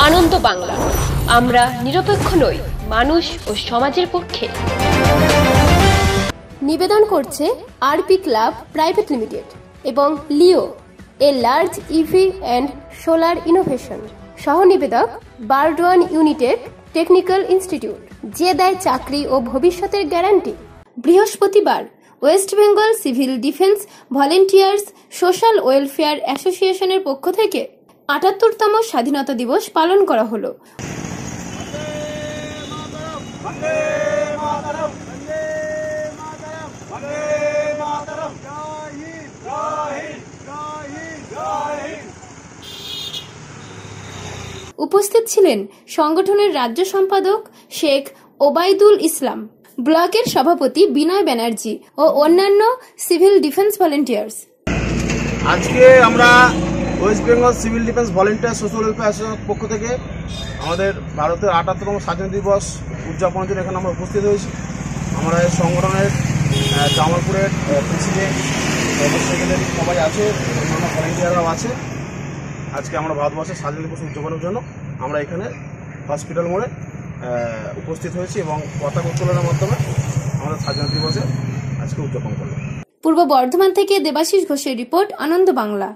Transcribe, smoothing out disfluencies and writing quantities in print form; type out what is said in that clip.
আনন্দ বাংলা, আমরা নিরপেক্ষ নই, মানুষ ও সমাজের পক্ষে। নিবেদন করছে আরপি ক্লাব প্রাইভেট লিমিটেড এবং Leo, a large EV and solar innovation. সহ নিবেদক বারডোয়ান ইউনিটেক টেকনিক্যাল ইনস্টিটিউট, যে দেয় চাকরি ও ভবিষ্যতের গ্যারান্টি। বৃহস্পতিবার West Bengal civil defence volunteers social welfare অ্যাসোসিয়েশনের পক্ষ থেকে ৭৮তম স্বাধীনতা দিবস পালন করা হলো। উপস্থিত ছিলেন সংগঠনের রাজ্য সম্পাদক শেখ ওবায়দুল ইসলাম, ব্লকের সভাপতি বিনয় ব্যানার্জি ও অন্যান্য সিভিল ডিফেন্স ভলেন্টিয়ার্স। আজকে আমরা West Bengal civil defence volunteer social welfare অ্যাসোসিয়েশনের পক্ষ থেকে আমাদের ভারতের ৭৮তম স্বাধীনতা দিবস উদযাপনের জন্য এখানে আমরা উপস্থিত হয়েছি। আমরা এই সংগঠনের জামালপুরের প্রেসিডেন্ট সেক্রেটারি সবাই আছে, অন্যান্য ভলেন্টিয়াররাও আছে। আজকে আমরা ভারতবর্ষের স্বাধীনতা দিবস উদযাপনের জন্য আমরা এখানে হসপিটাল মোড়ে উপস্থিত হয়েছি এবং পতাকা উত্তোলনের মাধ্যমে আমাদের স্বাধীনতা দিবসে আজকে উদযাপন করলাম। পূর্ব বর্ধমান থেকে দেবাশিস ঘোষের রিপোর্ট, আনন্দ বাংলা।